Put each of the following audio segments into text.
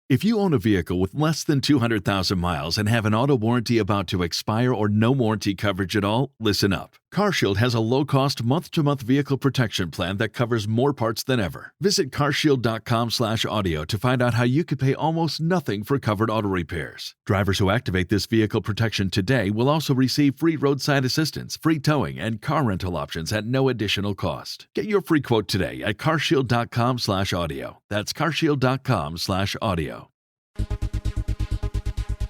If you own a vehicle with less than 200,000 miles and have an auto warranty about to expire or no warranty coverage at all, listen up. CarShield has a low-cost month-to-month vehicle protection plan that covers more parts than ever. Visit carshield.com/audio to find out how you could pay almost nothing for covered auto repairs. Drivers who activate this vehicle protection today will also receive free roadside assistance, free towing, and car rental options at no additional cost. Get your free quote today at carshield.com/audio. That's carshield.com/audio.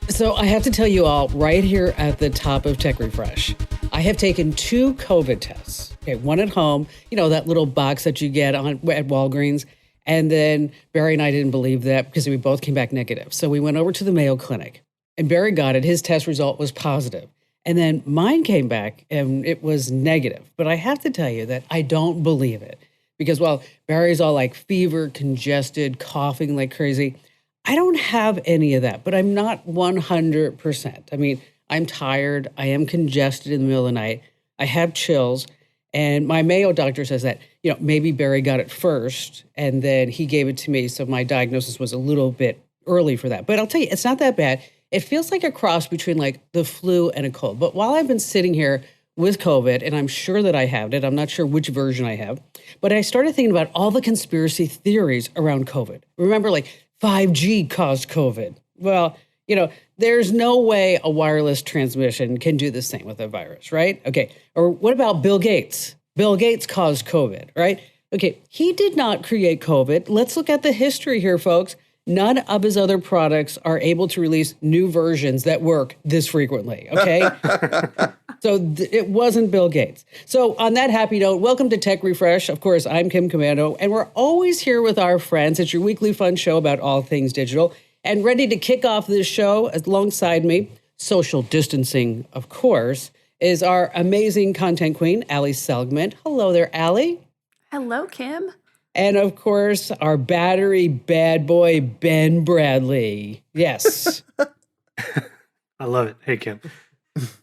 So I have to tell you all right here at the top of Tech Refresh, I have taken 2 COVID tests. Okay, one at home, that little box that you get at Walgreens. And then Barry and I didn't believe that because we both came back negative. So we went over to the Mayo Clinic and Barry got it. His test result was positive. And then mine came back and it was negative. But I have to tell you that I don't believe it because while Barry's all like fever, congested, coughing like crazy, I don't have any of that, but I'm not 100%. I mean, I'm tired. I am congested in the middle of the night. I have chills. And my Mayo doctor says that, maybe Barry got it first and then he gave it to me. So my diagnosis was a little bit early for that. But I'll tell you, it's not that bad. It feels like a cross between like the flu and a cold. But while I've been sitting here with COVID, and I'm sure that I have it, I'm not sure which version I have, but I started thinking about all the conspiracy theories around COVID. Remember, like 5G caused COVID. Well, there's no way a wireless transmission can do the same with a virus, right? Okay. Or what about Bill Gates? Bill Gates caused COVID, right? Okay. He did not create COVID. Let's look at the history here, folks. None of his other products are able to release new versions that work this frequently, okay? So it wasn't Bill Gates. So on that happy note, welcome to Tech Refresh. Of course, I'm Kim Commando, and we're always here with our friends. It's your weekly fun show about all things digital. And ready to kick off this show alongside me, social distancing, of course, is our amazing content queen, Allie Seligman. Hello there, Allie. Hello, Kim. And of course, our battery bad boy, Ben Bradley. Yes. I love it. Hey, Kim.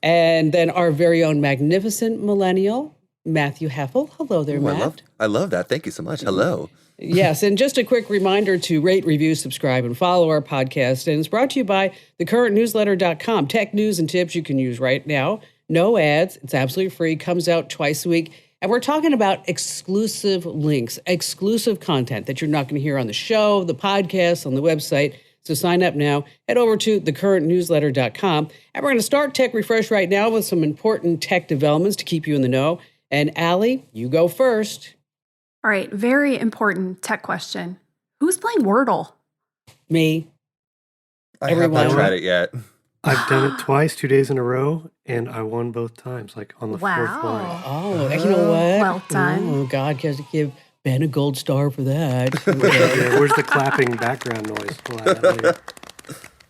And then our very own magnificent millennial, Matthew Heffel. Hello there, Matt. I love that. Thank you so much. Hello. Yes, and just a quick reminder to rate, review, subscribe, and follow our podcast. And it's brought to you by thecurrentnewsletter.com. Tech news and tips you can use right now. No ads. It's absolutely free. Comes out twice a week. And we're talking about exclusive links, exclusive content that you're not going to hear on the show, the podcast, on the website. So sign up now. Head over to thecurrentnewsletter.com. And we're going to start Tech Refresh right now with some important tech developments to keep you in the know. And Allie, you go first. All right, very important tech question. Who's playing Wordle? Me. I have not tried it yet. I've done it twice, 2 days in a row, and I won both times, like on the fourth line. Oh, you know what? Well done. Oh, God, you have to give Ben a gold star for that. Yeah, where's the clapping background noise? We'll add that later.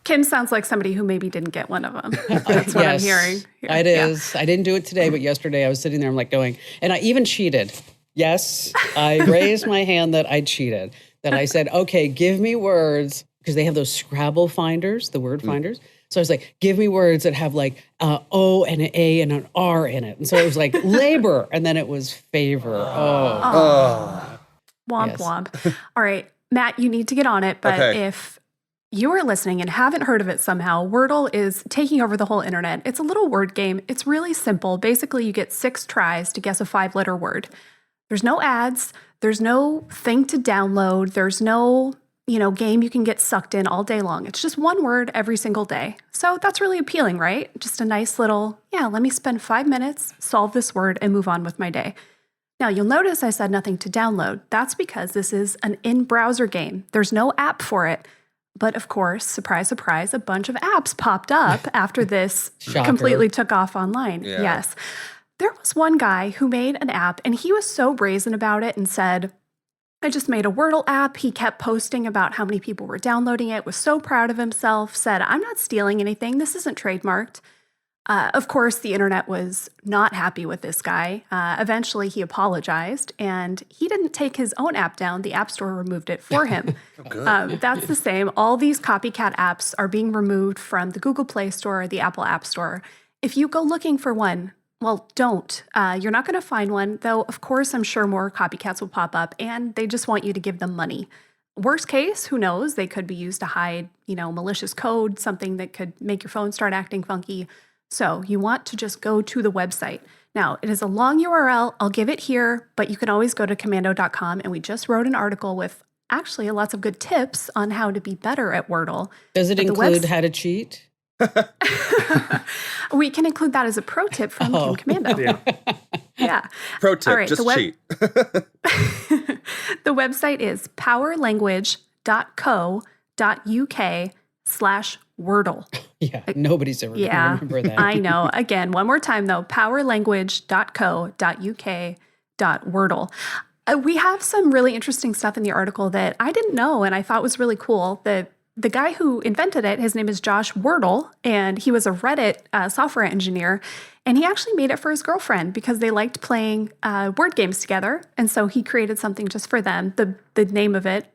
Kim sounds like somebody who maybe didn't get one of them. That's what I'm hearing. Here. It is. I didn't do it today, but yesterday I was sitting there, I'm like going, and I even cheated. Yes, I raised my hand that I cheated. That I said, okay, give me words, because they have those Scrabble finders, the word finders. So I was like, give me words that have like O and an A and an R in it. And so it was like labor, and then it was favor. Womp Yes. womp. All right, Matt, you need to get on it. But if you are listening and haven't heard of it somehow, Wordle is taking over the whole internet. It's a little word game. It's really simple. Basically, you get 6 tries to guess a 5-letter word. There's no ads. There's no thing to download. There's no, game you can get sucked in all day long. It's just one word every single day. So that's really appealing, right? Just a nice little, let me spend 5 minutes, solve this word, and move on with my day. Now, you'll notice I said nothing to download. That's because this is an in-browser game. There's no app for it. But of course, surprise, surprise, a bunch of apps popped up after this completely took off online. Yeah. Yes. There was one guy who made an app, and he was so brazen about it and said, I just made a Wordle app. He kept posting about how many people were downloading it, was so proud of himself, said, I'm not stealing anything. This isn't trademarked. Of course, the internet was not happy with this guy. Eventually, he apologized, and he didn't take his own app down. The App Store removed it for him. That's the same. All these copycat apps are being removed from the Google Play Store or the Apple App Store. If you go looking for one, well, don't. You're not going to find one, though, of course, I'm sure more copycats will pop up, and they just want you to give them money. Worst case, who knows? They could be used to hide, malicious code, something that could make your phone start acting funky. So you want to just go to the website. Now, it is a long URL. I'll give it here, but you can always go to commando.com. And we just wrote an article with actually lots of good tips on how to be better at Wordle. Does it include how to cheat? We can include that as a pro tip from Kim Commando. Yeah. Pro tip, right, just cheat. The website is powerlanguage.co.uk/Wordle. Yeah, nobody's ever going to remember that. I know. Again, one more time though, powerlanguage.co.uk.Wordle. We have some really interesting stuff in the article that I didn't know and I thought was really cool. The guy who invented it, his name is Josh Wordle, and he was a Reddit software engineer. And he actually made it for his girlfriend because they liked playing word games together. And so he created something just for them. The name of it,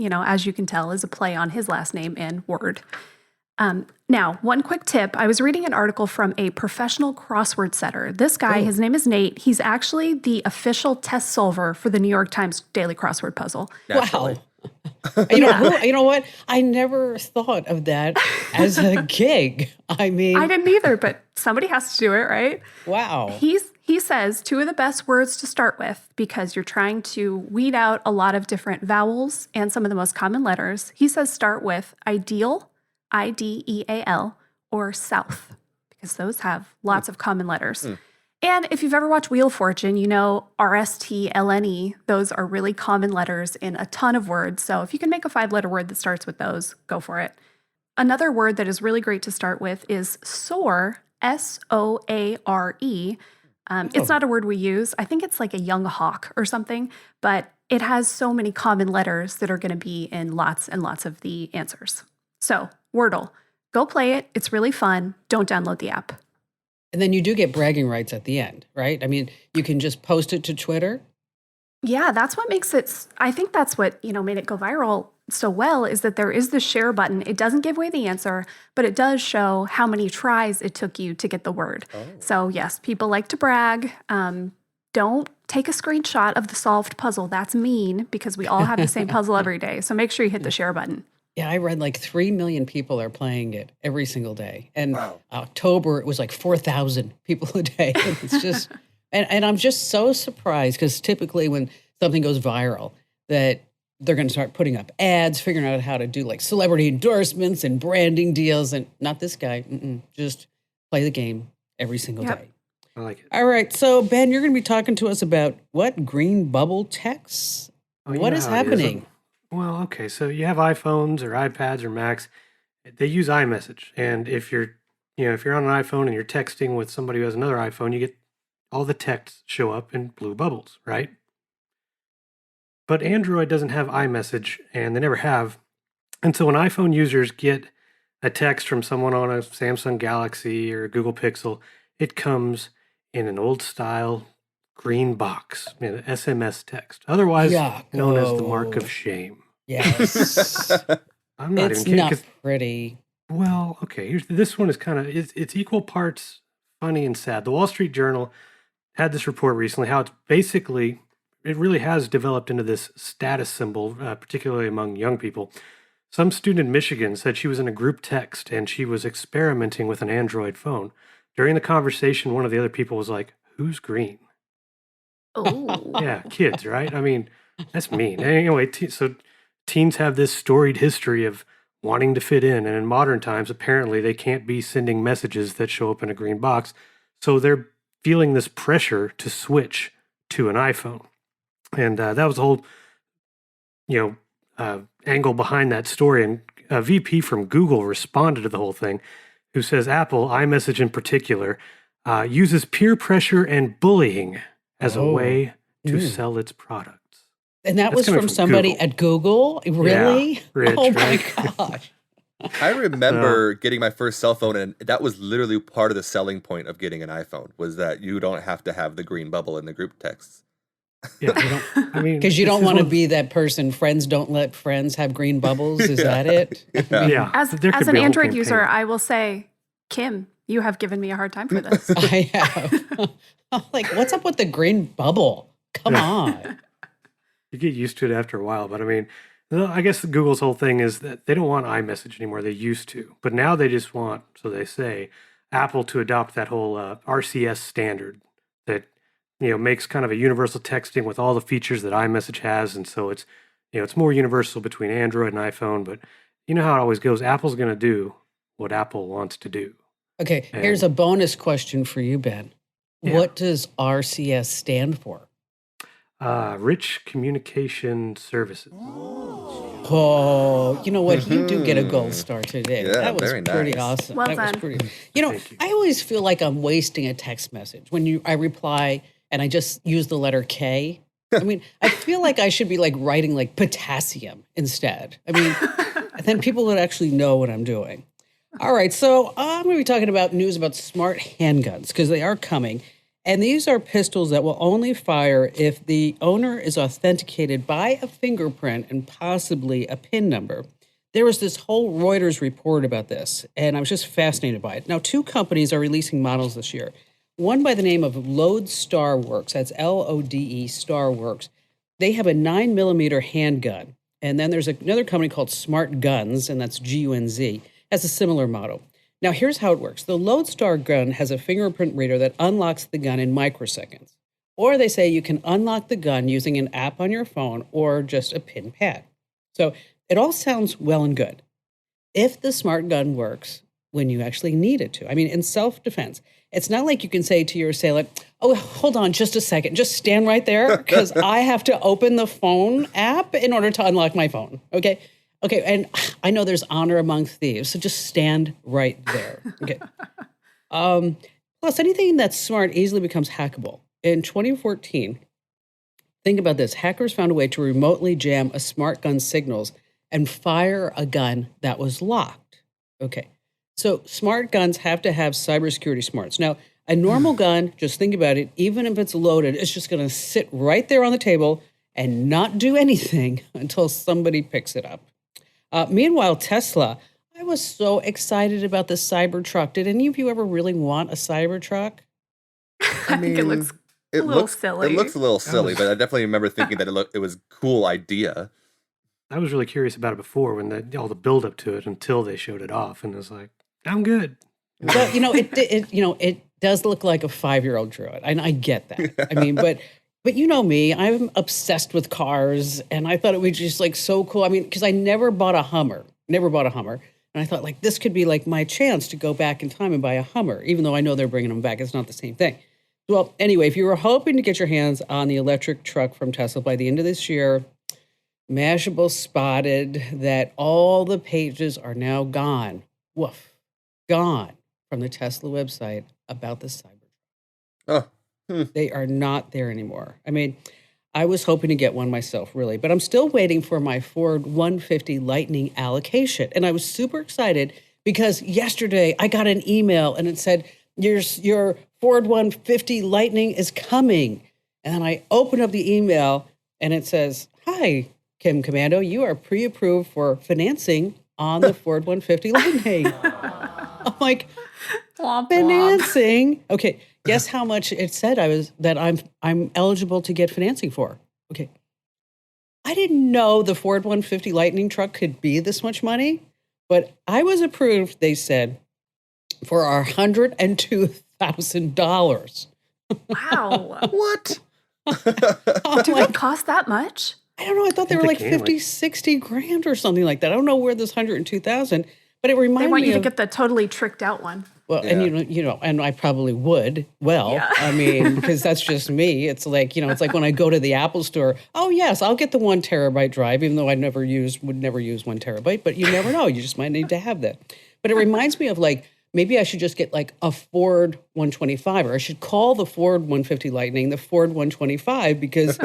as you can tell, is a play on his last name in Word. Now, one quick tip. I was reading an article from a professional crossword setter. This guy, his name is Nate. He's actually the official test solver for the New York Times Daily Crossword Puzzle. Wow. You know what? I never thought of that as a gig. I mean, I didn't either, but somebody has to do it, right? Wow. He says 2 of the best words to start with because you're trying to weed out a lot of different vowels and some of the most common letters. He says start with ideal, IDEAL, or south because those have lots of common letters. And if you've ever watched Wheel of Fortune, RSTLNE, those are really common letters in a ton of words. So if you can make a 5-letter word that starts with those, go for it. Another word that is really great to start with is soar, SOARE. It's not a word we use. I think it's like a young hawk or something, but it has so many common letters that are going to be in lots and lots of the answers. So Wordle, go play it. It's really fun. Don't download the app. And then you do get bragging rights at the end, right? I mean, you can just post it to Twitter. Yeah, that's what makes it, I think that's what, made it go viral so well is that there is the share button. It doesn't give away the answer, but it does show how many tries it took you to get the word. So yes, people like to brag. Don't take a screenshot of the solved puzzle. That's mean because we all have the same puzzle every day. So make sure you hit the share button. Yeah, I read like 3 million people are playing it every single day. And October, it was like 4,000 people a day. And it's just, and I'm just so surprised because typically when something goes viral, that they're going to start putting up ads, figuring out how to do like celebrity endorsements and branding deals. And not this guy, just play the game every single day. I like it. All right. So, Ben, you're going to be talking to us about what? Green bubble texts? What is happening? Well, okay, so you have iPhones or iPads or Macs. They use iMessage, and if you're on an iPhone and you're texting with somebody who has another iPhone, you get all the texts show up in blue bubbles, right? But Android doesn't have iMessage, and they never have. And so when iPhone users get a text from someone on a Samsung Galaxy or a Google Pixel, it comes in an old style green box, an SMS text, otherwise known as the mark of shame. Yes. I'm not it's even kidding. Not pretty. Well, okay. This one is kind of, it's equal parts funny and sad. The Wall Street Journal had this report recently, how it's basically, it really has developed into this status symbol, particularly among young people. Some student in Michigan said she was in a group text and she was experimenting with an Android phone. During the conversation, one of the other people was like, "Who's green?" Oh. Yeah, kids, right? I mean, that's mean. Anyway, so teens have this storied history of wanting to fit in, and in modern times, apparently, they can't be sending messages that show up in a green box, so they're feeling this pressure to switch to an iPhone. And that was the whole, angle behind that story. And a VP from Google responded to the whole thing, who says Apple, iMessage in particular, uses peer pressure and bullying as a way to sell its products. And that was from somebody Google. At Google? Really? Yeah, Rich, oh right? my gosh. I remember getting my first cell phone, and that was literally part of the selling point of getting an iPhone, was that you don't have to have the green bubble in the group texts. Yeah, because you don't want to be that person. Friends don't let friends have green bubbles. Is that it? Yeah. As an Android user, I will say, Kim, you have given me a hard time for this. I have. I'm like, what's up with the green bubble? Come on. You get used to it after a while, but I mean, No, I guess Google's whole thing is that they don't want iMessage anymore. They used to, but now they just want, so they say, Apple to adopt that whole RCS standard that makes kind of a universal texting with all the features that iMessage has, and so it's more universal between Android and iPhone. But you know how it always goes. Apple's going to do what Apple wants to do. Okay, here's a bonus question for you, Ben. Yeah. What does RCS stand for? Rich Communication Services. Oh, you know what? You do get a gold star today. Yeah, that was very pretty nice. awesome. Well that done. was pretty. I always feel like I'm wasting a text message when I reply and I just use the letter K. I mean, I feel like I should be like writing like potassium instead. I mean, then people would actually know what I'm doing. All right, so I'm going to be talking about news about smart handguns because they are coming. And these are pistols that will only fire if the owner is authenticated by a fingerprint and possibly a PIN number. There was this whole Reuters report about this, and I was just fascinated by it. Now, 2 companies are releasing models this year. One by the name of Lodestar Works, that's Lode Star Works. They have a 9mm handgun. And then there's another company called Smart Guns, and that's GUNZ, has a similar model. Now, here's how it works. The Lodestar gun has a fingerprint reader that unlocks the gun in microseconds. Or they say you can unlock the gun using an app on your phone or just a PIN pad. So it all sounds well and good. If the smart gun works when you actually need it to. I mean, in self-defense, it's not like you can say to your assailant, oh, hold on just a second. Just stand right there because I have to open the phone app in order to unlock my phone. Okay, and I know there's honor among thieves, so just stand right there. Okay. Plus, anything that's smart easily becomes hackable. In 2014, think about this. Hackers found a way to remotely jam a smart gun's signals and fire a gun that was locked. Okay. So smart guns have to have cybersecurity smarts. Now, a normal gun, just think about it, even if it's loaded, it's just going to sit right there on the table and not do anything until somebody picks it up. Meanwhile, Tesla, I was so excited about the Cybertruck. Did any of you ever really want a Cybertruck? I think it looks a little silly. It looks a little silly, but I definitely remember thinking that it was a cool idea. I was really curious about it before when all the build up to it until they showed it off, and it was like, I'm good. Well, it does look like a 5-year-old drew it, and I get that. I mean, but you know me, I'm obsessed with cars, and I thought it was just like so cool. I mean, because I never bought a Hummer, and I thought like this could be like my chance to go back in time and buy a Hummer, even though I know they're bringing them back. It's not the same thing. Well, anyway, if you were hoping to get your hands on the electric truck from Tesla by the end of this year, Mashable spotted that all the pages are now gone. Woof. Gone from the Tesla website about the Cybertruck. They are not there anymore. I mean, I was hoping to get one myself, really, but I'm still waiting for my Ford 150 Lightning allocation. And I was super excited because yesterday I got an email and it said, your Ford 150 Lightning is coming. And then I opened up the email and it says, hi, Kim Commando, you are pre-approved for financing on the Ford 150 Lightning. I'm like, financing? Okay, guess how much it said I'm eligible to get financing for. Okay. I didn't know the Ford 150 Lightning truck could be this much money, but I was approved, they said, for our $102,000. Wow. What? Do they cost that much? I don't know. I thought they were like 50, 60 grand or something like that. I don't know where this 102,000, but it reminded me They want you to of, get the totally tricked out one. well, Yeah. and and I probably would. Well, Yeah. I mean, because that's just me. It's like, it's like when I go to the Apple store, oh yes, I'll get the 1 terabyte drive, even though would never use 1 terabyte, but you never know. You just might need to have that. But it reminds me of like, maybe I should just get like a Ford 125, or I should call the Ford 150 Lightning the Ford 125 because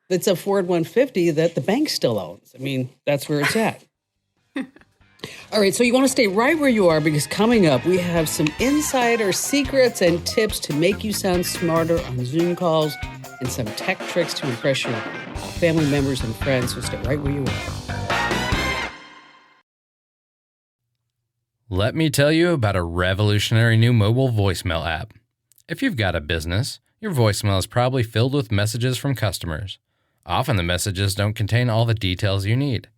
it's a Ford 150 that the bank still owns. I mean, that's where it's at. All right, so you want to stay right where you are because coming up, we have some insider secrets and tips to make you sound smarter on Zoom calls and some tech tricks to impress your family members and friends. So stay right where you are. Let me tell you about a revolutionary new mobile voicemail app. If you've got a business, your voicemail is probably filled with messages from customers. Often the messages don't contain all the details you need.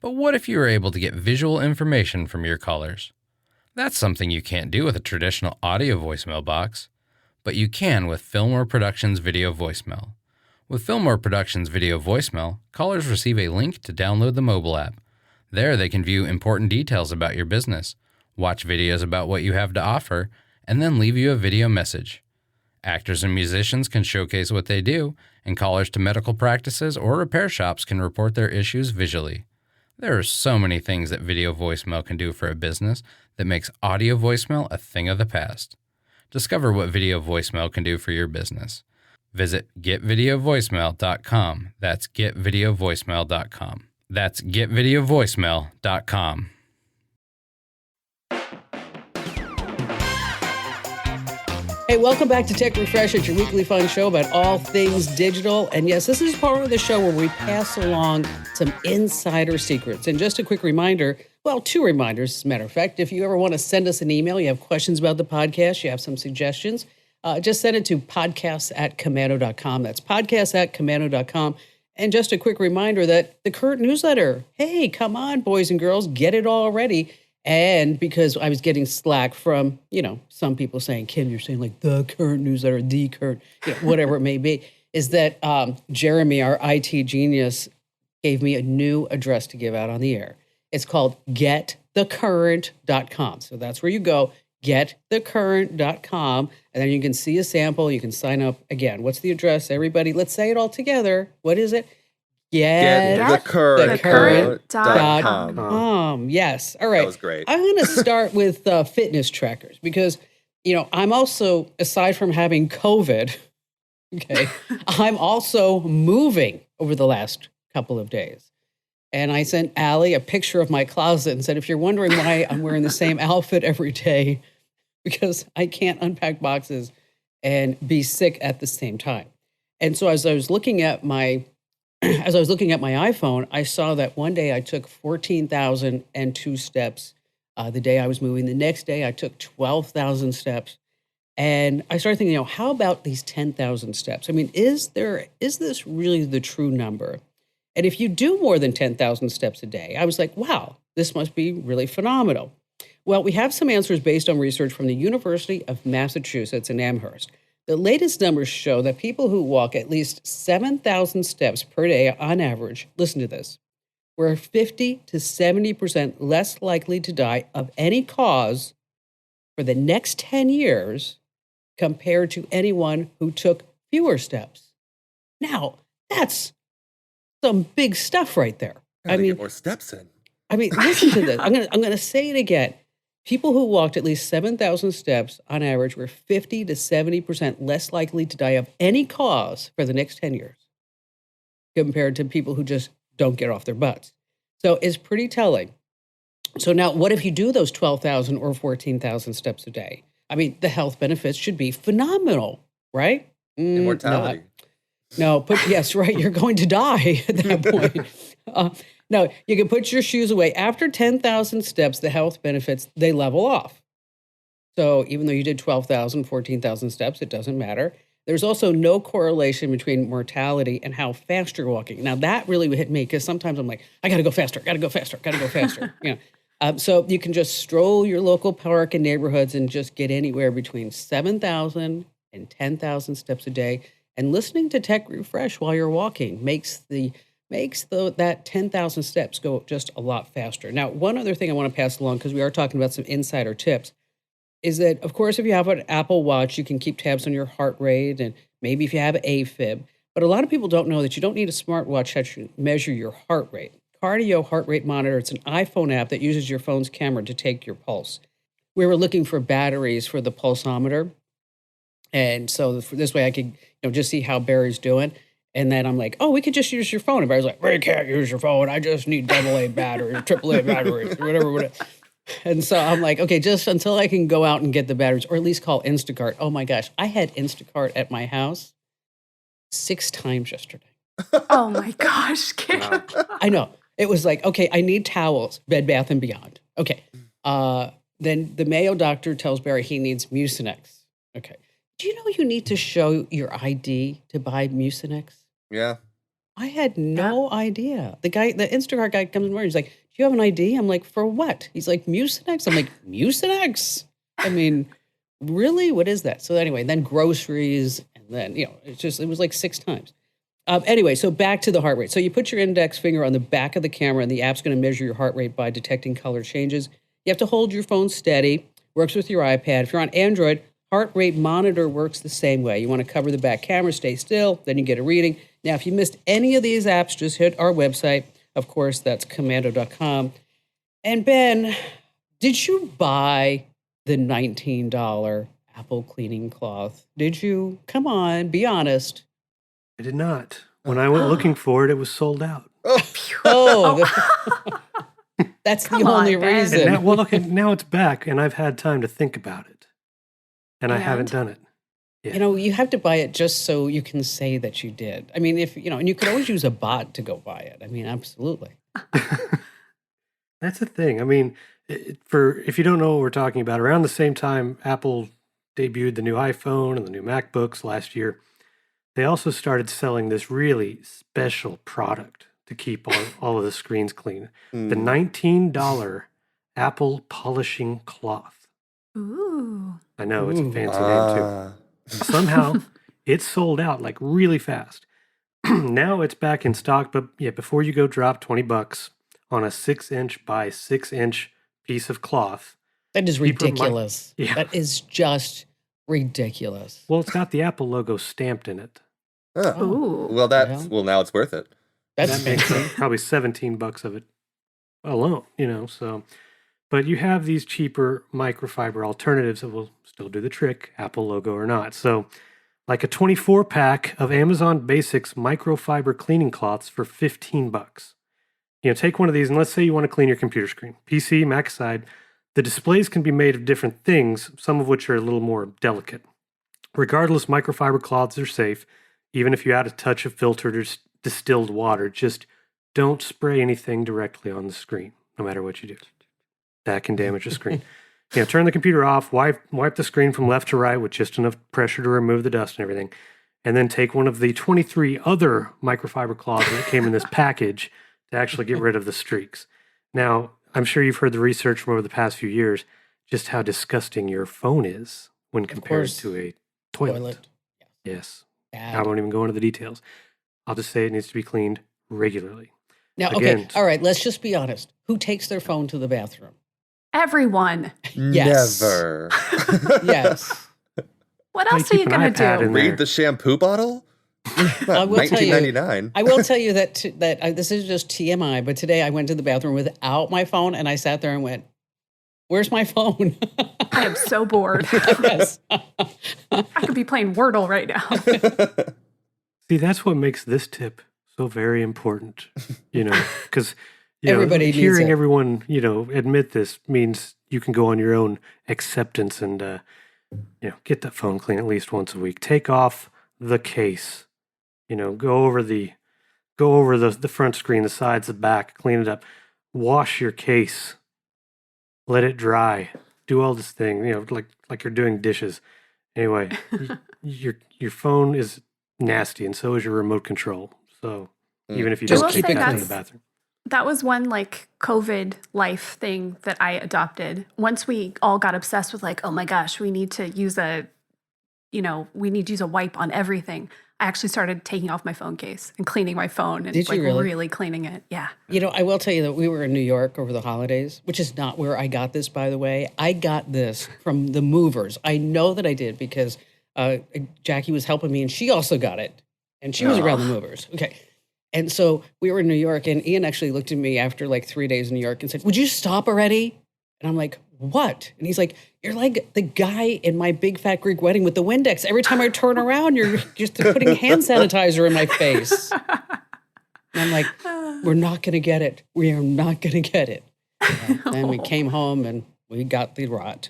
But what if you were able to get visual information from your callers? That's something you can't do with a traditional audio voicemail box, but you can with Fillmore Productions Video Voicemail. With Fillmore Productions Video Voicemail, callers receive a link to download the mobile app. There they can view important details about your business, watch videos about what you have to offer, and then leave you a video message. Actors and musicians can showcase what they do, and callers to medical practices or repair shops can report their issues visually. There are so many things that video voicemail can do for a business that makes audio voicemail a thing of the past. Discover what video voicemail can do for your business. Visit getvideovoicemail.com. That's getvideovoicemail.com. That's getvideovoicemail.com. Hey, welcome back to Tech Refresh. It's your weekly fun show about all things digital. And yes, this is part of the show where we pass along some insider secrets. And just a quick reminder, well, 2 reminders, as a matter of fact. If you ever want to send us an email, you have questions about the podcast, you have some suggestions, just send it to podcasts@komando.com. That's podcasts@komando.com. And just a quick reminder that the current newsletter, hey, come on, boys and girls, get it already. And because I was getting slack from, some people saying, Kim, you're saying like the current newsletter, the current, whatever it may be, is that Jeremy, our IT genius, gave me a new address to give out on the air. It's called getthecurrent.com. So that's where you go, getthecurrent.com. And then you can see a sample. You can sign up. Again, what's the address? Everybody, let's say it all together. What is it? Getthecurrent.com. Yes. All right. That was great. I'm going to start with fitness trackers because, I'm also, aside from having COVID, okay, I'm also moving over the last couple of days. And I sent Allie a picture of my closet and said, if you're wondering why I'm wearing the same outfit every day, because I can't unpack boxes and be sick at the same time. And so as I was looking at my iPhone, I saw that one day I took 14,002 steps the day I was moving. The next day I took 12,000 steps. And I started thinking, how about these 10,000 steps? I mean, is this really the true number? And if you do more than 10,000 steps a day, I was like, wow, this must be really phenomenal. Well, we have some answers based on research from the University of Massachusetts in Amherst. The latest numbers show that people who walk at least 7,000 steps per day on average, listen to this, were 50 to 70% less likely to die of any cause for the next 10 years compared to anyone who took fewer steps. Now, that's some big stuff right there. Get more steps in. Listen to this. I'm gonna say it again. People who walked at least 7,000 steps on average were 50 to 70% less likely to die of any cause for the next 10 years compared to people who just don't get off their butts. So it's pretty telling. So now what if you do those 12,000 or 14,000 steps a day? The health benefits should be phenomenal, right? Immortality. Yes, right. You're going to die at that point. No, you can put your shoes away. After 10,000 steps, the health benefits, they level off. So even though you did 12,000, 14,000 steps, it doesn't matter. There's also no correlation between mortality and how fast you're walking. Now, that really hit me because sometimes I'm like, I got to go faster. So you can just stroll your local park and neighborhoods and just get anywhere between 7,000 and 10,000 steps a day. And listening to Tech Refresh while you're walking makes that 10,000 steps go just a lot faster. Now, one other thing I want to pass along, because we are talking about some insider tips, is that, of course, if you have an Apple Watch, you can keep tabs on your heart rate, and maybe if you have an AFib. But a lot of people don't know that you don't need a smartwatch to measure your heart rate. Cardio Heart Rate Monitor, it's an iPhone app that uses your phone's camera to take your pulse. We were looking for batteries for the pulsometer, and so this way I could just see how Barry's doing. And then I'm like, we could just use your phone. And Barry's like, we can't use your phone. I just need AA batteries, AAA batteries, whatever. And so I'm like, okay, just until I can go out and get the batteries, or at least call Instacart. Oh my gosh, I had Instacart at my house 6 times yesterday. Oh my gosh, Kim. Wow. I know. It was like, okay, I need towels, Bed Bath & Beyond. Okay. Then the Mayo doctor tells Barry he needs Mucinex. Okay. Do you know you need to show your ID to buy Mucinex? Yeah. I had no idea. The Instacart guy comes in, he's like, "Do you have an ID?" I'm like, "For what?" He's like, "Mucinex." I'm like, "Mucinex?" I mean, really? What is that? So anyway, then groceries, and then, it was like 6 times. Anyway, so back to the heart rate. So you put your index finger on the back of the camera, and the app's going to measure your heart rate by detecting color changes. You have to hold your phone steady. Works with your iPad. If you're on Android, heart rate monitor works the same way. You want to cover the back camera, stay still, then you get a reading. Now, if you missed any of these apps, just hit our website. Of course, that's commando.com. And Ben, did you buy the $19 Apple cleaning cloth? Did you? Come on, be honest. I did not. When I went looking for it, it was sold out. That's the only reason. And now it's back, and I've had time to think about it, and I haven't done it. Yeah. You have to buy it just so you can say that you did. I mean, and you could always use a bot to go buy it. I mean, absolutely. That's the thing. I mean, if you don't know what we're talking about, around the same time Apple debuted the new iPhone and the new MacBooks last year, they also started selling this really special product to keep all of the screens clean. The $19 Apple polishing cloth. Ooh. I know, it's a fancy name too. Somehow it's sold out like really fast. Now it's back in stock, but before you go drop $20 on a 6-inch by 6-inch piece of cloth. That is ridiculous. That is just ridiculous. Well, it's got the Apple logo stamped in it. Ooh. Well, now it's worth it. That makes probably $17 of it alone, so. But you have these cheaper microfiber alternatives that will still do the trick, Apple logo or not. So like a 24-pack of Amazon Basics microfiber cleaning cloths for $15. Take one of these, and let's say you want to clean your computer screen. PC, Mac aside, the displays can be made of different things, some of which are a little more delicate. Regardless, microfiber cloths are safe, even if you add a touch of filtered or distilled water. Just don't spray anything directly on the screen, no matter what you do. That can damage the screen. Turn the computer off, wipe the screen from left to right with just enough pressure to remove the dust and everything, and then take one of the 23 other microfiber cloths that came in this package to actually get rid of the streaks. Now, I'm sure you've heard the research from over the past few years, just how disgusting your phone is when compared to a toilet. Yes. Bad. I won't even go into the details. I'll just say it needs to be cleaned regularly. Now, Again, all right, let's just be honest. Who takes their phone to the bathroom? Everyone. Yes. Never. Yes. What else are you going to do? Read the shampoo bottle? I will $19.99. I will tell you that this is just TMI, but today I went to the bathroom without my phone, and I sat there and went, "Where's my phone?" I am so bored. Yes. I could be playing Wordle right now. See, that's what makes this tip so very important, because everybody hearing needs it. everyone, admit this means you can go on your own acceptance and, get that phone clean at least once a week. Take off the case, go over the front screen, the sides, the back, clean it up, wash your case, let it dry, do all this thing, like you're doing dishes. Anyway, your phone is nasty, and so is your remote control. So even if you Just don't keep keep it it in clean. the bathroom. That was one COVID life thing that I adopted. Once we all got obsessed with oh my gosh, we need to use a wipe on everything. I actually started taking off my phone case and cleaning my phone and Did you really? really cleaning it. Yeah. I will tell you that we were in New York over the holidays, which is not where I got this, by the way. I got this from the movers. I know that I did because Jackie was helping me, and she also got it. And she was around the movers. Okay. And so we were in New York, and Ian actually looked at me after 3 days in New York and said, "Would you stop already?" And I'm like, "What?" And he's like, "You're like the guy in My Big Fat Greek Wedding with the Windex. Every time I turn around, you're just putting hand sanitizer in my face." And I'm like, "We're not going to get it. We are not going to get it." Then we came home and we got the rot.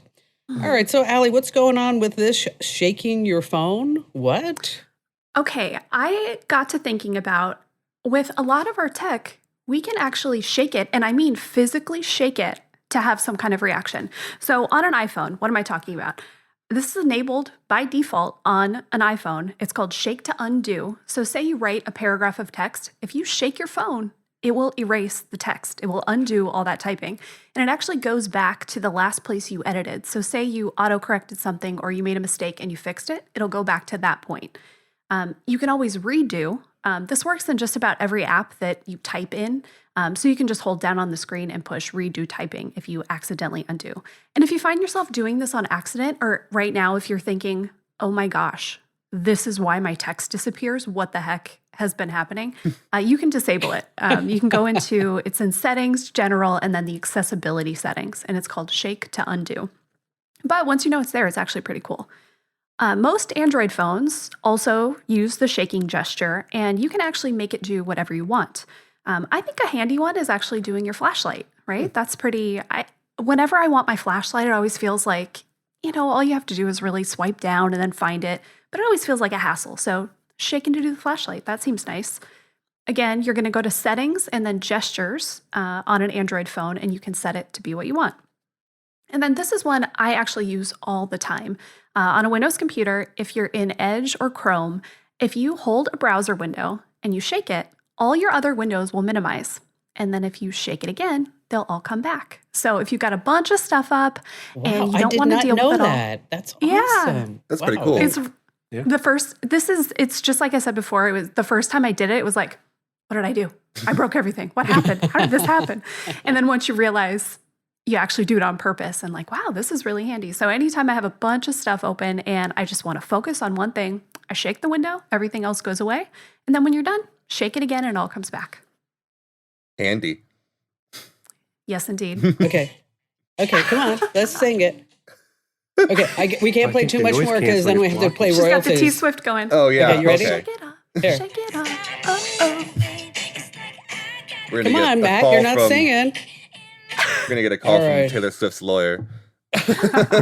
All right. So, Allie, what's going on with this shaking your phone? What? Okay. I got to thinking about, with a lot of our tech, we can actually shake it, and I mean physically shake it to have some kind of reaction. So on an iPhone, what am I talking about? This is enabled by default on an iPhone. It's called Shake to Undo. So say you write a paragraph of text. If you shake your phone, it will erase the text. It will undo all that typing. And it actually goes back to the last place you edited. So say you auto-corrected something or you made a mistake and you fixed it, it'll go back to that point. You can always redo. This works in just about every app that you type in. So you can just hold down on the screen and push redo typing if you accidentally undo. And if you find yourself doing this on accident, or right now if you're thinking, oh my gosh, this is why my text disappears, what the heck has been happening, you can disable it. You can go into, it's in settings, general, and then the accessibility settings, and it's called Shake to Undo. But once you know it's there, it's actually pretty cool. Most Android phones also use the shaking gesture, and you can actually make it do whatever you want. I think a handy one is actually doing your flashlight, right? That's pretty, whenever I want my flashlight, it always feels like, all you have to do is really swipe down and then find it, but it always feels like a hassle. So shaking to do the flashlight, that seems nice. Again, you're going to go to settings and then gestures on an Android phone, and you can set it to be what you want. And then this is one I actually use all the time. On a Windows computer, if you're in Edge or Chrome, if you hold a browser window and you shake it, all your other windows will minimize. And then if you shake it again, they'll all come back. So if you've got a bunch of stuff up and you don't want to deal with it all. That's Yeah. awesome. That's pretty cool. It's just like I said before, it was the first time I did it, it was like, what did I do? I broke everything. What happened? How did this happen? And then once you realize you actually do it on purpose and like, wow, this is really handy. So anytime I have a bunch of stuff open and I just want to focus on one thing, I shake the window, everything else goes away. And then when you're done, shake it again and it all comes back. Handy. Yes, indeed. Okay, come on, let's sing it. Okay, we can't play too much more because then we have to play She's got royalties. the T-Swift going. Oh, yeah. Okay, you ready? Shake it up. Here. Shake it up. Oh. We're gonna Come get on, a Matt, call you're not from- singing. We're going to get a call All right. from Taylor Swift's lawyer.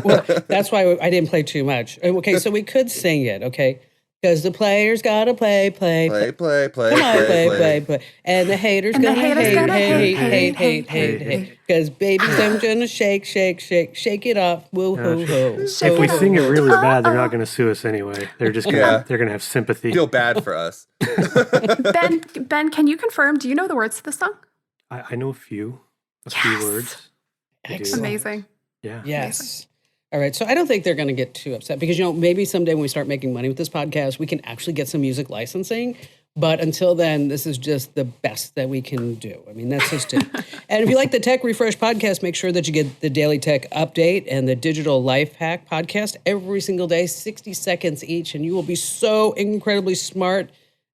Well, that's why I didn't play too much. Okay, so we could sing it, okay? Because the players gotta play. Play. Come on, play. And the haters And the gonna haters gonna hate. Because babies, I'm gonna shake it off. Woo hoo hoo. If we sing it really bad, they're not going to sue us anyway. They're just gonna, they're going to have sympathy. Feel bad for us. Ben, can you confirm? Do you know the words to the song? I know a few Yes. words. I do. Excellent. Amazing. Yeah. Yes. All right. So I don't think they're going to get too upset because, maybe someday when we start making money with this podcast, we can actually get some music licensing. But until then, this is just the best that we can do. I mean, that's just it. And if you like the Tech Refresh podcast, make sure that you get the Daily Tech Update and the Digital Life Hack podcast every single day, 60 seconds each, and you will be so incredibly smart.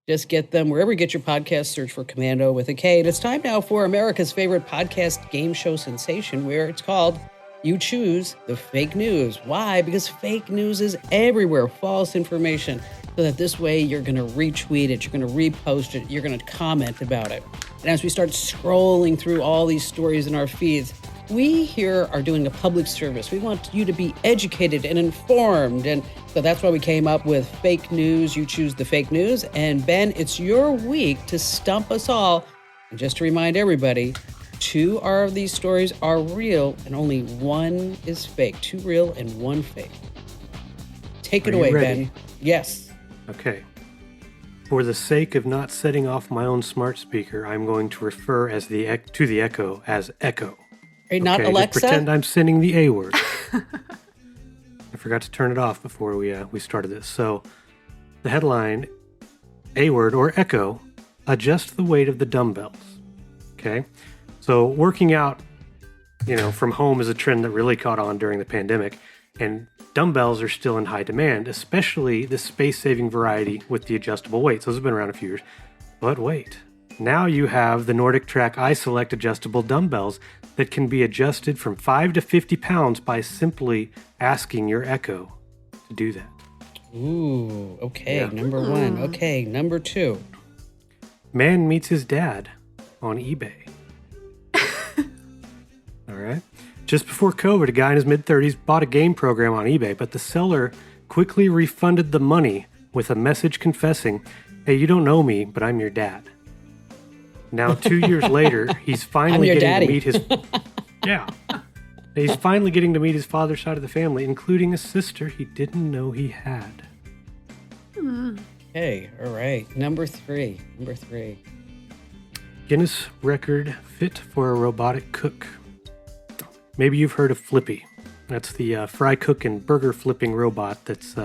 Just get them wherever you get your podcast. Search for Commando with a K. And it's time now for America's favorite podcast game show sensation, where it's called You Choose the Fake News. Why? Because fake news is everywhere, false information. So that this way you're going to retweet it, you're going to repost it, you're going to comment about it. And as we start scrolling through all these stories in our feeds, we here are doing a public service. We want you to be educated and informed. And so that's why we came up with fake news. You choose the fake news. And Ben, it's your week to stump us all. And just to remind everybody, 2 of these stories are real and only 1 is fake. 2 real and 1 fake. Take it Are you away, ready? Ben. Yes. Okay. For the sake of not setting off my own smart speaker, I'm going to refer to the Echo as Echo. Are you not Okay, Alexa? Just pretend I'm sending the A word. I forgot to turn it off before we started this. So, the headline: A word or Echo, adjust the weight of the dumbbells. Okay, so working out, from home is a trend that really caught on during the pandemic, and dumbbells are still in high demand, especially the space-saving variety with the adjustable weights. Those have been around a few years, but wait. Now you have the Nordic Track iSelect adjustable dumbbells that can be adjusted from 5 to 50 pounds by simply asking your Echo to do that. Ooh, okay, Yeah. number 1. Okay, number 2. Man meets his dad on eBay. All right. Just before COVID, a guy in his mid-30s bought a game program on eBay, but the seller quickly refunded the money with a message confessing, "Hey, you don't know me, but I'm your dad." Now, 2 years later, he's finally your getting daddy. to meet his... Yeah. He's finally getting to meet his father's side of the family, including a sister he didn't know he had. Okay, all right. Number three. Guinness record fit for a robotic cook. Maybe you've heard of Flippy. That's the fry cook and burger flipping robot that's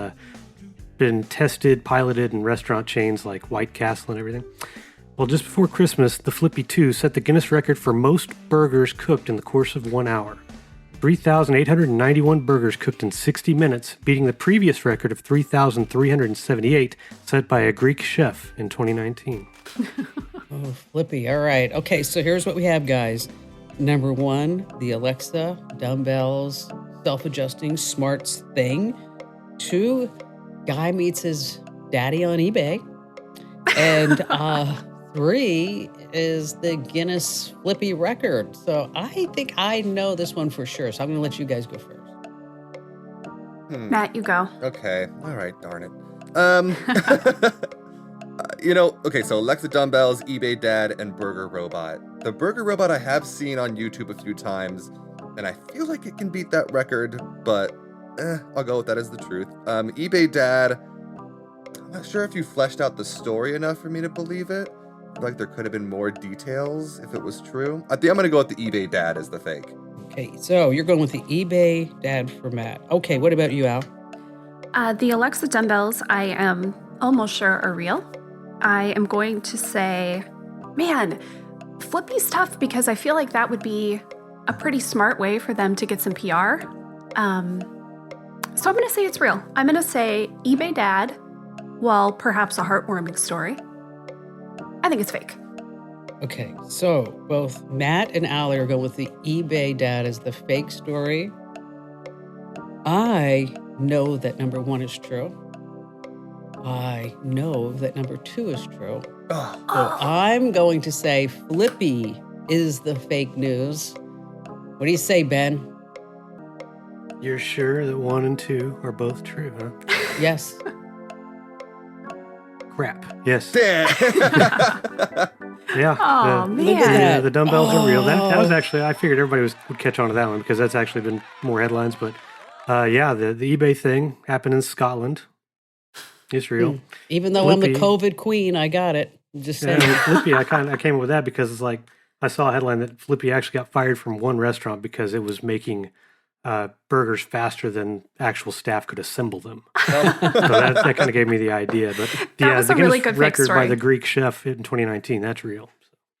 been tested, piloted in restaurant chains like White Castle and everything. Well, just before Christmas, the Flippy 2 set the Guinness record for most burgers cooked in the course of 1 hour. 3,891 burgers cooked in 60 minutes, beating the previous record of 3,378 set by a Greek chef in 2019. Oh, Flippy. All right. Okay, so here's what we have, guys. Number 1, the Alexa dumbbells self-adjusting smarts thing. 2, guy meets his daddy on eBay. And 3 is the Guinness Flippy record. So I think I know this one for sure. So I'm going to let you guys go first. Matt, you go. Okay. All right. Darn it. Okay, so Alexa dumbbells, eBay dad, and burger robot. The burger robot I have seen on YouTube a few times, and I feel like it can beat that record, but I'll go with that as the truth. eBay dad, I'm not sure if you fleshed out the story enough for me to believe it. I feel like there could have been more details if it was true. I think I'm going to go with the eBay dad as the fake. Okay, so you're going with the eBay dad for Matt. Okay, what about you, Al? The Alexa dumbbells, I am almost sure are real. I am going to say, man, Flippy's tough because I feel like that would be a pretty smart way for them to get some PR. So I'm going to say it's real. I'm going to say eBay dad, while perhaps a heartwarming story. I think it's fake. Okay, so both Matt and Allie are going with the eBay dad as the fake story. I know that number 1 is true. I know that number 2 is true. So I'm going to say Flippy is the fake news. What do you say, Ben? You're sure that 1 and 2 are both true, huh? Yes. Crap. Yes. Damn. Yeah. Oh, Look at man. that. The dumbbells are real. That was actually, I figured everybody would catch on to that one because that's actually been more headlines. But the eBay thing happened in Scotland. It's real. Even though Flippy, I'm the COVID queen, I got it. Just saying. Flippy, I came up with that because it's like I saw a headline that Flippy actually got fired from one restaurant because it was making burgers faster than actual staff could assemble them. So that kind of gave me the idea. But That was the a really Guinness good fake record by story. the Greek chef in 2019, that's real.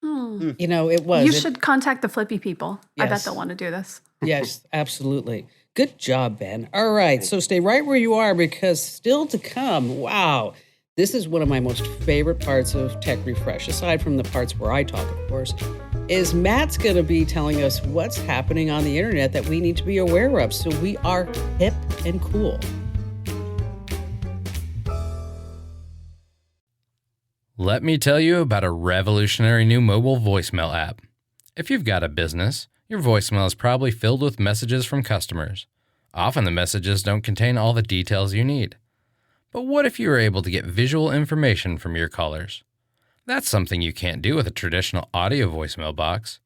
You know, it was. You should contact the Flippy people. I bet Yes. they'll want to do this. Yes, absolutely. Good job, Ben. All right, so stay right where you are because still to come, wow, this is one of my most favorite parts of Tech Refresh, aside from the parts where I talk, of course, is Matt's going to be telling us what's happening on the internet that we need to be aware of so we are hip and cool. Let me tell you about a revolutionary new mobile voicemail app. If you've got a business, your voicemail is probably filled with messages from customers. Often the messages don't contain all the details you need. But what if you were able to get visual information from your callers? That's something you can't do with a traditional audio voicemail box,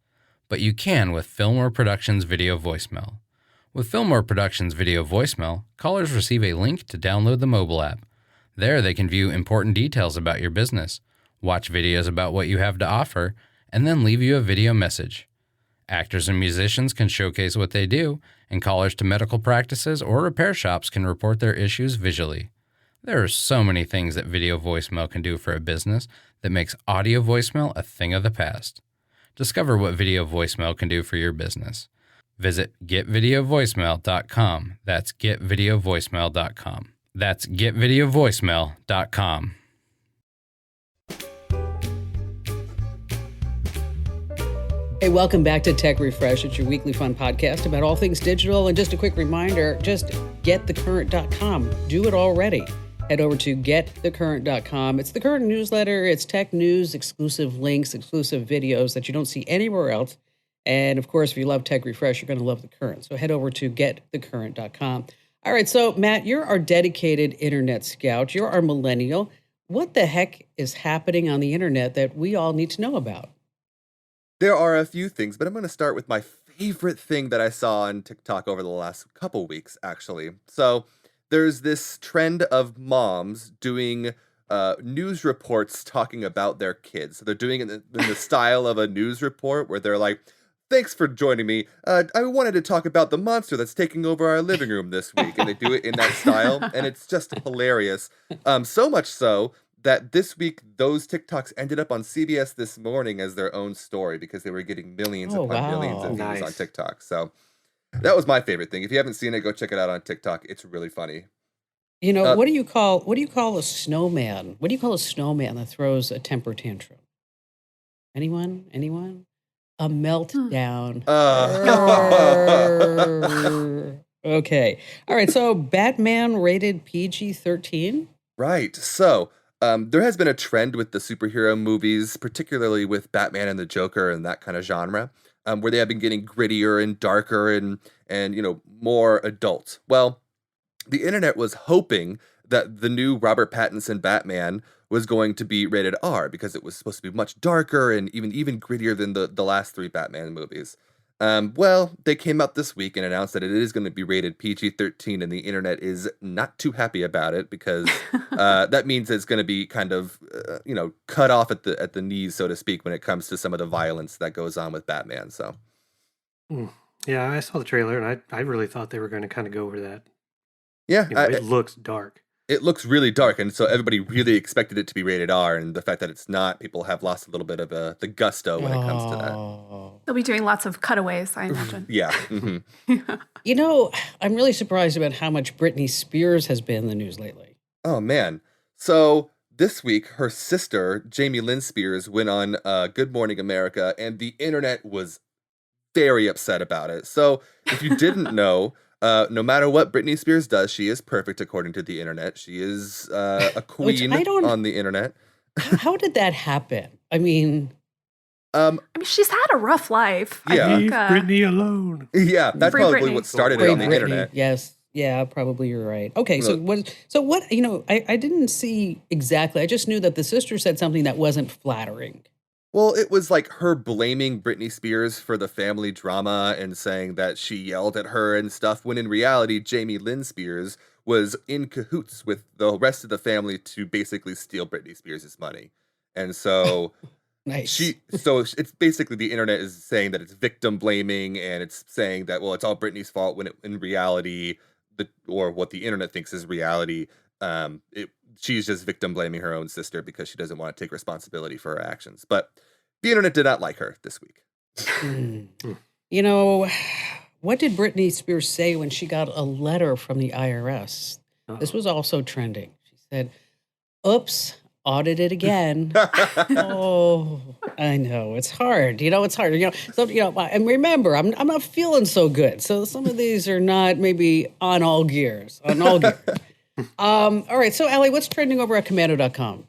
but you can with Fillmore Productions Video Voicemail. With Fillmore Productions Video Voicemail, callers receive a link to download the mobile app. There they can view important details about your business, watch videos about what you have to offer, and then leave you a video message. Actors and musicians can showcase what they do, and callers to medical practices or repair shops can report their issues visually. There are so many things that video voicemail can do for a business that makes audio voicemail a thing of the past. Discover what video voicemail can do for your business. Visit getvideovoicemail.com. That's getvideovoicemail.com. That's getvideovoicemail.com. Hey, welcome back to Tech Refresh. It's your weekly fun podcast about all things digital. And just a quick reminder, just getthecurrent.com. Do it already. Head over to getthecurrent.com. It's the Current newsletter. It's tech news, exclusive links, exclusive videos that you don't see anywhere else. And of course, if you love Tech Refresh, you're going to love The Current. So head over to getthecurrent.com. All right, so Matt, you're our dedicated internet scout. You're our millennial. What the heck is happening on the internet that we all need to know about? There are a few things, but I'm going to start with my favorite thing that I saw on TikTok over the last couple weeks, actually. So there's this trend of moms doing news reports talking about their kids. So they're doing it in the style of a news report where they're like, thanks for joining me. I wanted to talk about the monster that's taking over our living room this week. And they do it in that style. And it's just hilarious. So much so that this week, those TikToks ended up on CBS This Morning as their own story because they were getting millions upon millions of views on TikTok. So that was my favorite thing. If you haven't seen it, go check it out on TikTok. It's really funny. You know, what do you call a snowman? What do you call a snowman that throws a temper tantrum? Anyone? A meltdown. Okay. All right. So Batman rated PG-13. Right. So there has been a trend with the superhero movies, particularly with Batman and the Joker and that kind of genre, where they have been getting grittier and darker and more adult. Well, the internet was hoping that the new Robert Pattinson Batman was going to be rated R because it was supposed to be much darker and even grittier than the last 3 Batman movies. Well, they came out this week and announced that it is going to be rated PG-13, and the internet is not too happy about it because that means it's going to be kind of cut off at the knees, so to speak, when it comes to some of the violence that goes on with Batman. So, yeah, I saw the trailer and I really thought they were going to kind of go over that. Yeah, it looks dark. It looks really dark, and so everybody really expected it to be rated R, and the fact that it's not, people have lost a little bit of the gusto when it comes to that. They'll be doing lots of cutaways, I imagine. Yeah. Mm-hmm. I'm really surprised about how much Britney Spears has been in the news lately. Oh, man. So this week, her sister, Jamie Lynn Spears, went on Good Morning America, and the internet was very upset about it. So if you didn't know... no matter what Britney Spears does, she is perfect according to the internet. She is a queen on the internet. How did that happen? I mean, she's had a rough life. Yeah. Leave Britney alone. Yeah, that's Free probably Britney. what started it on the Britney, internet. Yes. Yeah, probably you're right. Okay, so Look. what, I didn't see exactly. I just knew that the sister said something that wasn't flattering. Well, it was like her blaming Britney Spears for the family drama and saying that she yelled at her and stuff, when in reality, Jamie Lynn Spears was in cahoots with the rest of the family to basically steal Britney Spears' money. And so Nice. it's basically the internet is saying that it's victim blaming, and it's saying that, well, it's all Britney's fault, when in reality, or what the internet thinks is reality, she's just victim blaming her own sister because she doesn't want to take responsibility for her actions. But the internet did not like her this week. What did Britney Spears say when she got a letter from the IRS? This was also trending. She said, "Oops, audited again." Oh, I know. It's hard. It's hard. And remember, I'm not feeling so good. So some of these are not maybe on all gears. All right. So, Allie, what's trending over at commando.com?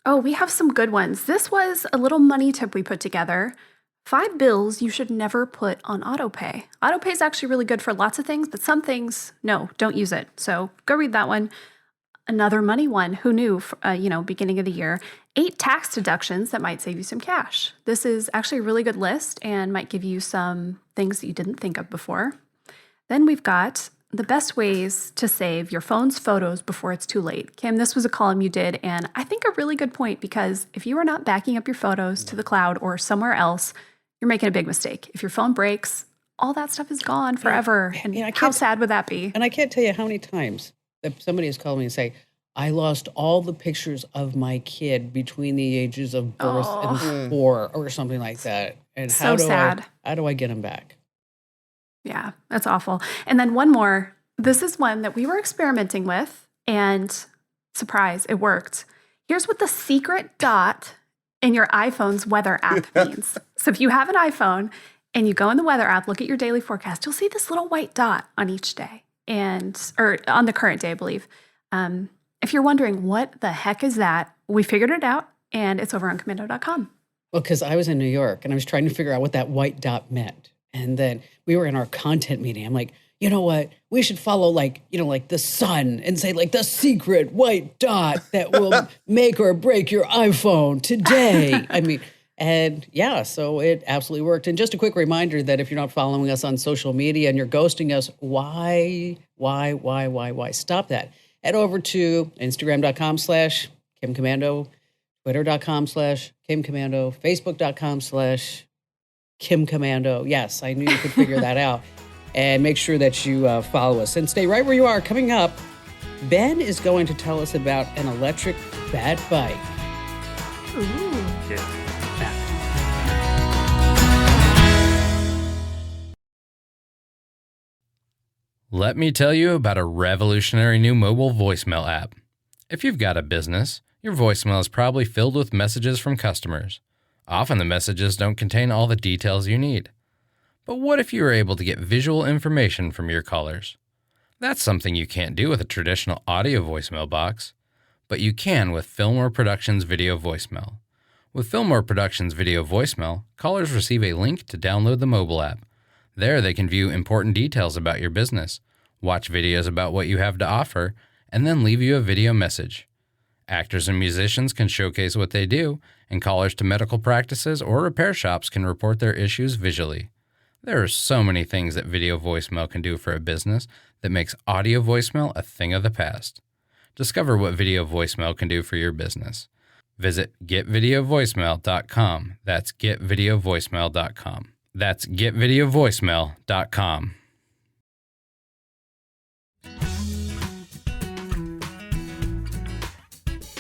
Oh, we have some good ones. This was a little money tip we put together. 5 bills you should never put on autopay. Autopay is actually really good for lots of things, but some things, no, don't use it. So go read that one. Another money one. Who knew, beginning of the year, 8 tax deductions that might save you some cash. This is actually a really good list and might give you some things that you didn't think of before. Then we've got the best ways to save your phone's photos before it's too late. Kim, this was a column you did, and I think a really good point, because if you are not backing up your photos to the cloud or somewhere else, you're making a big mistake. If your phone breaks, all that stuff is gone forever. And how sad would that be? And I can't tell you how many times that somebody has called me and say, I lost all the pictures of my kid between the ages of birth and 4 or something like that. And how do I get them back? Yeah, that's awful. And then one more. This is one that we were experimenting with, and surprise, it worked. Here's what the secret dot in your iPhone's weather app means. So if you have an iPhone and you go in the weather app, look at your daily forecast, you'll see this little white dot on each day, or on the current day, I believe. If you're wondering what the heck is that, we figured it out, and it's over on commando.com. Well, because I was in New York and I was trying to figure out what that white dot meant. And then we were in our content meeting. I'm like, you know what? We should follow like the sun and say like the secret white dot that will make or break your iPhone today. I mean, And yeah, so it absolutely worked. And just a quick reminder that if you're not following us on social media and you're ghosting us, why? Stop that. Head over to Instagram.com/Kim Commando, Twitter.com/Kim Commando, Facebook.com/Kim Commando. Yes, I knew you could figure that out. And make sure that you follow us and stay right where you are. Coming up, Ben is going to tell us about an electric bad bike. Ooh. Yeah. Let me tell you about a revolutionary new mobile voicemail app. If you've got a business, your voicemail is probably filled with messages from customers. Often the messages don't contain all the details you need. But what if you were able to get visual information from your callers? That's something you can't do with a traditional audio voicemail box, but you can with Fillmore Productions Video Voicemail. With Fillmore Productions Video Voicemail, callers receive a link to download the mobile app. There they can view important details about your business, watch videos about what you have to offer, and then leave you a video message. Actors and musicians can showcase what they do, and callers to medical practices or repair shops can report their issues visually. There are so many things that video voicemail can do for a business that makes audio voicemail a thing of the past. Discover what video voicemail can do for your business. Visit getvideovoicemail.com. That's getvideovoicemail.com. That's getvideovoicemail.com.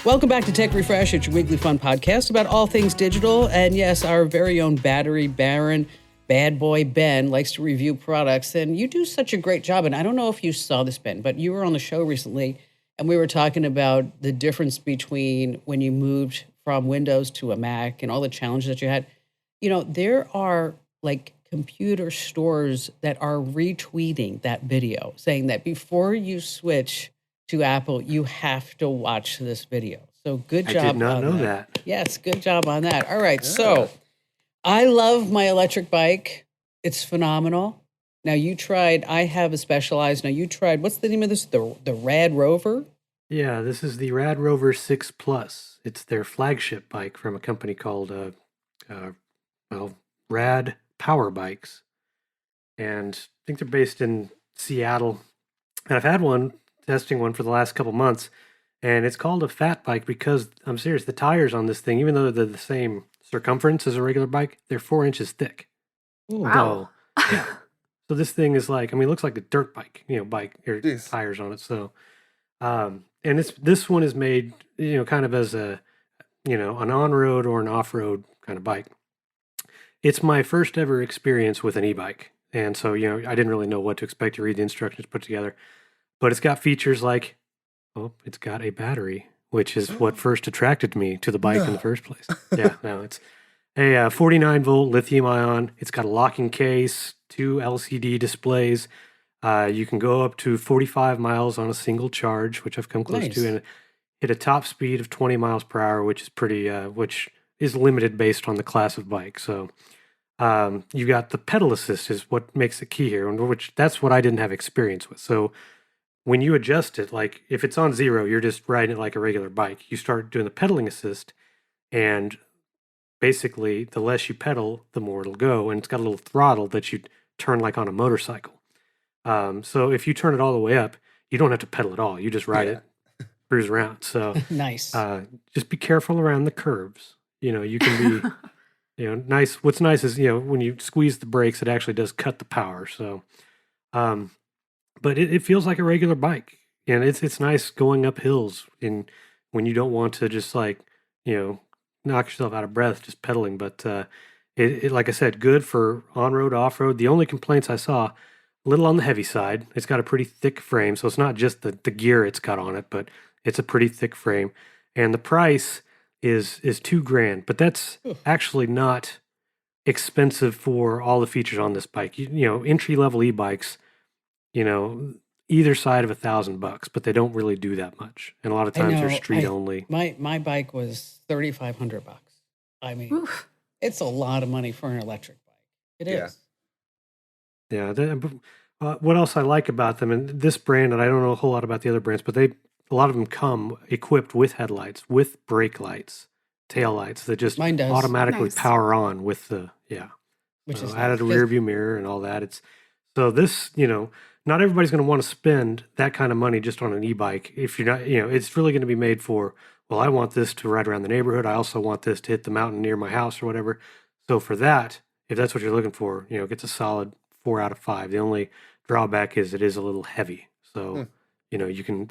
Welcome back to Tech Refresh. It's your weekly fun podcast about all things digital. And yes, our very own battery baron, bad boy Ben, likes to review products. And you do such a great job. And I don't know if you saw this, Ben, but you were on the show recently, and we were talking about the difference between when you moved from Windows to a Mac and all the challenges that you had. You know, there are like computer stores that are retweeting that video saying that before you switch to Apple, you have to watch this video. So good job. I did not on know that. Yes, good job on that. All right, so I love my electric bike. It's phenomenal. Now I have a Specialized. Now you tried, what's the name of this? The Rad Rover? Yeah, this is the Rad Rover 6 Plus. It's their flagship bike from a company called Rad Power Bikes. And I think they're based in Seattle. And I've had testing one for the last couple months. And it's called a fat bike because, I'm serious, the tires on this thing, even though they're the same circumference as a regular bike, they're 4 inches thick. Wow. So, yeah. So this thing is like, it looks like a dirt bike, bike, or Jeez. tires on it. So, and this one is made, kind of as an on-road or an off-road kind of bike. It's my first ever experience with an e-bike. And so, I didn't really know what to expect to read the instructions put together. But it's got features like, it's got a battery, which is what first attracted me to the bike in the first place. Yeah, no, it's a 49-volt lithium-ion. It's got a locking case, 2 LCD displays. You can go up to 45 miles on a single charge, which I've come close to, and hit a top speed of 20 miles per hour, which is which is limited based on the class of bike. So you got the pedal assist is what makes it key here, and that's what I didn't have experience with. So when you adjust it, like if it's on 0, you're just riding it like a regular bike. You start doing the pedaling assist, and basically the less you pedal, the more it'll go. And it's got a little throttle that you turn like on a motorcycle. So if you turn it all the way up, you don't have to pedal at all. You just ride it, cruise around. So Nice. just be careful around the curves. You can be, nice. What's nice is, when you squeeze the brakes, it actually does cut the power. So, but it feels like a regular bike, and it's nice going up hills and when you don't want to just like, knock yourself out of breath just pedaling. But it like I said, good for on-road, off-road. The only complaints I saw, a little on the heavy side. It's got a pretty thick frame, so it's not just the gear it's got on it, but it's a pretty thick frame. And the price is $2,000, but that's actually not expensive for all the features on this bike. Entry-level e-bikes, either side of $1,000, but they don't really do that much. And a lot of times they're street only. My bike was $3,500. I mean, Oof. it's a lot of money for an electric bike. It is. Yeah. What else I like about them, and this brand, and I don't know a whole lot about the other brands, but a lot of them come equipped with headlights, with brake lights, taillights that just Mine does. automatically Nice. power on with the Which is added a nice. rear view mirror and all that. It's so this, not everybody's going to want to spend that kind of money just on an e-bike. If you're not, it's really going to be made for, well, I want this to ride around the neighborhood. I also want this to hit the mountain near my house or whatever. So for that, if that's what you're looking for, it gets a solid 4 out of 5. The only drawback is it is a little heavy. So, you can,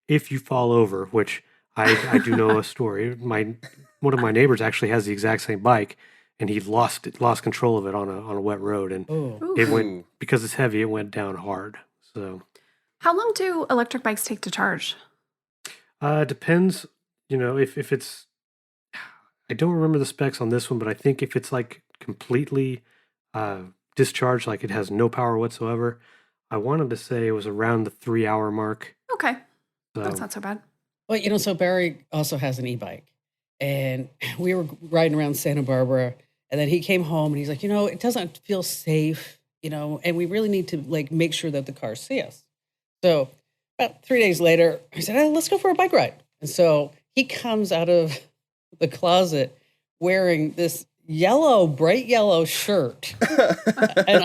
if you fall over, which I do know a story. One of my neighbors actually has the exact same bike, and he lost control of it on a wet road, and Oh. it went, because it's heavy, it went down hard. So How long do electric bikes take to charge? depends, if it's, I don't remember the specs on this one, but I think if it's like completely discharged, like it has no power whatsoever, I wanted to say it was around the 3-hour mark. Okay, So that's not so bad. Well, so Barry also has an e-bike, and we were riding around Santa Barbara, and then he came home and he's like, it doesn't feel safe, and we really need to like make sure that the cars see us. So about 3 days later, I said, let's go for a bike ride. And so he comes out of the closet wearing this bright yellow shirt. And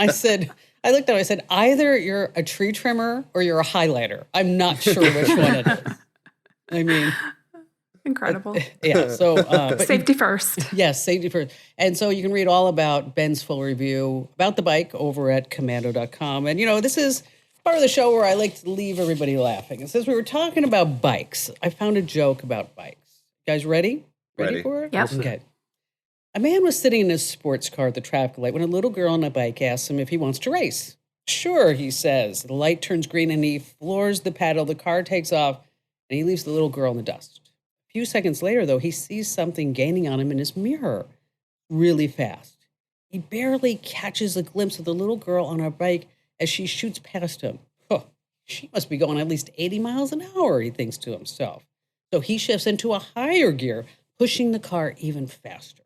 I looked at him, I said, either you're a tree trimmer or you're a highlighter. I'm not sure which one it is. I mean, Incredible. yeah. So but Safety first. yes, safety first. And so you can read all about Ben's full review about the bike over at commando.com. And, this is part of the show where I like to leave everybody laughing. And since we were talking about bikes, I found a joke about bikes. You guys ready? Ready. For it? Yep. Okay. A man was sitting in his sports car at the traffic light when a little girl on a bike asks him if he wants to race. Sure, he says. The light turns green and he floors the pedal. The car takes off and he leaves the little girl in the dust. A few seconds later, though, he sees something gaining on him in his mirror really fast. He barely catches a glimpse of the little girl on her bike as she shoots past him. Huh, she must be going at least 80 miles an hour, he thinks to himself. So he shifts into a higher gear, pushing the car even faster.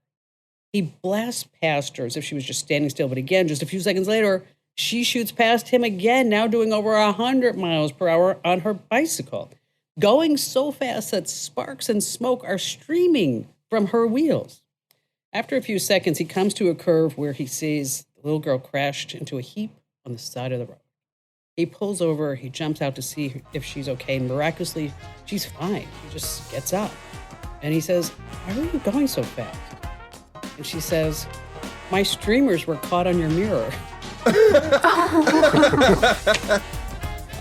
He blasts past her as if she was just standing still, but again, just a few seconds later, she shoots past him again, now doing over 100 miles per hour on her bicycle, going so fast that sparks and smoke are streaming from her wheels. After a few seconds, he comes to a curve where he sees the little girl crashed into a heap on the side of the road. He pulls over, he jumps out to see if she's okay, and miraculously, she's fine. She just gets up. And he says, "Why are you going so fast?" And she says, "My streamers were caught on your mirror."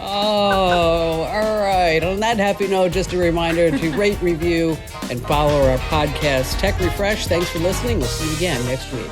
Oh, all right. On that happy note, just a reminder to rate, review, and follow our podcast, Tech Refresh. Thanks for listening. We'll see you again next week.